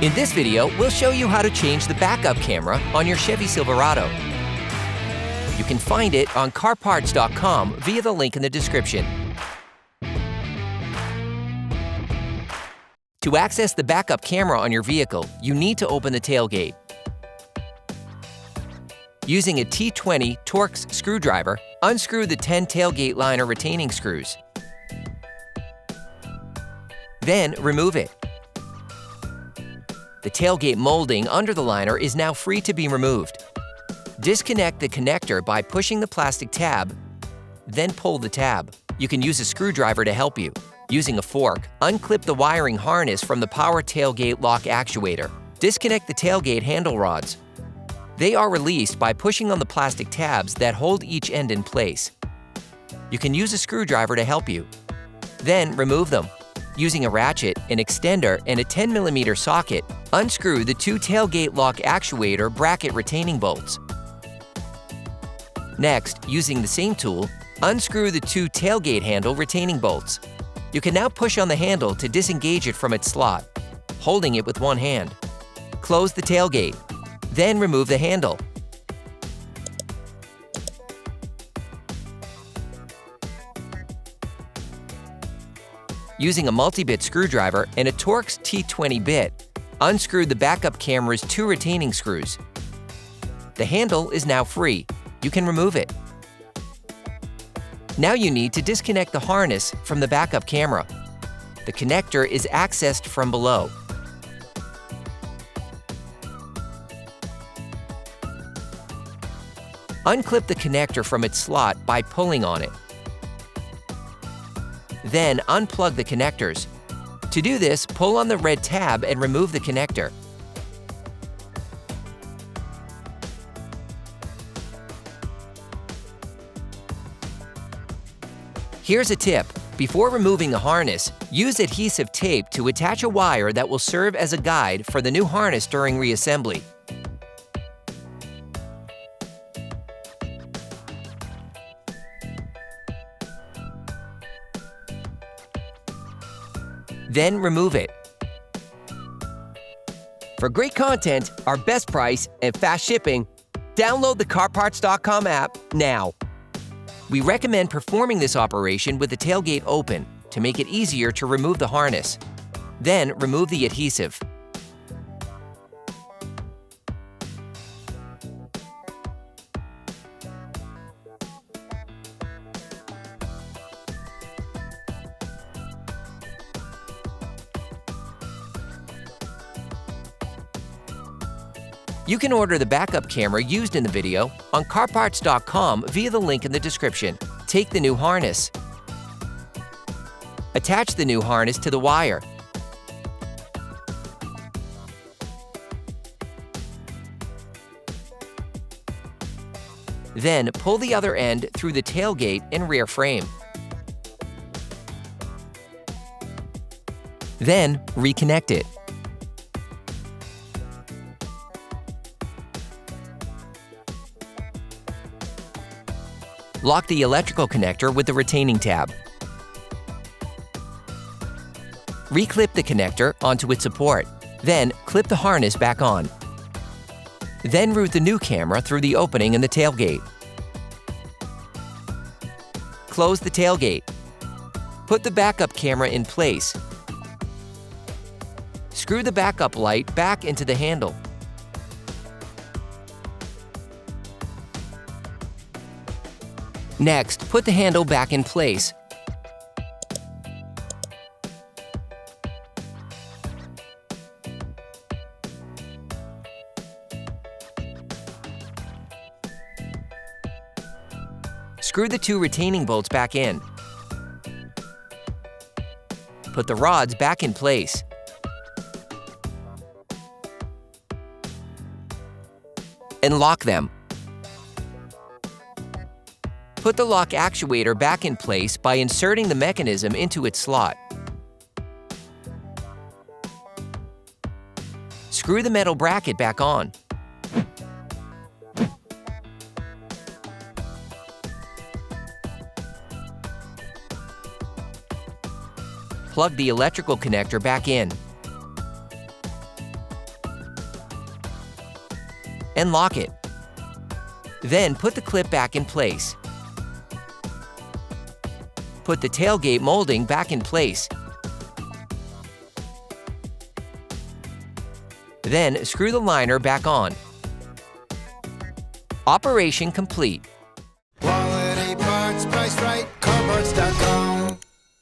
In this video, we'll show you how to change the backup camera on your Chevy Silverado. You can find it on CarParts.com via the link in the description. To access the backup camera on your vehicle, you need to open the tailgate. Using a T20 Torx screwdriver, unscrew the 10 tailgate liner retaining screws. Then remove it. The tailgate molding under the liner is now free to be removed. Disconnect the connector by pushing the plastic tab, then pull the tab. You can use a screwdriver to help you. Using a fork, unclip the wiring harness from the power tailgate lock actuator. Disconnect the tailgate handle rods. They are released by pushing on the plastic tabs that hold each end in place. You can use a screwdriver to help you. Then remove them. Using a ratchet, an extender, and a 10mm socket, unscrew the 2 tailgate lock actuator bracket retaining bolts. Next, using the same tool, unscrew the 2 tailgate handle retaining bolts. You can now push on the handle to disengage it from its slot, holding it with one hand. Close the tailgate, then remove the handle. Using a multi-bit screwdriver and a Torx T20 bit, unscrew the backup camera's 2 retaining screws. The handle is now free. You can remove it. Now you need to disconnect the harness from the backup camera. The connector is accessed from below. Unclip the connector from its slot by pulling on it. Then unplug the connectors. To do this, pull on the red tab and remove the connector. Here's a tip. Before removing the harness, use adhesive tape to attach a wire that will serve as a guide for the new harness during reassembly. Then remove it. For great content, our best price, and fast shipping, download the CarParts.com app now. We recommend performing this operation with the tailgate open to make it easier to remove the harness. Then remove the adhesive. You can order the backup camera used in the video on CarParts.com via the link in the description. Take the new harness. Attach the new harness to the wire. Then pull the other end through the tailgate and rear frame. Then reconnect it. Lock the electrical connector with the retaining tab. Reclip the connector onto its support. Then clip the harness back on. Then route the new camera through the opening in the tailgate. Close the tailgate. Put the backup camera in place. Screw the backup light back into the handle. Next, put the handle back in place. Screw the 2 retaining bolts back in. Put the rods back in place. And lock them. Put the lock actuator back in place by inserting the mechanism into its slot. Screw the metal bracket back on. Plug the electrical connector back in. and lock it. Then put the clip back in place. Put the tailgate molding back in place. Then screw the liner back on. Operation complete. Quality parts, priced right.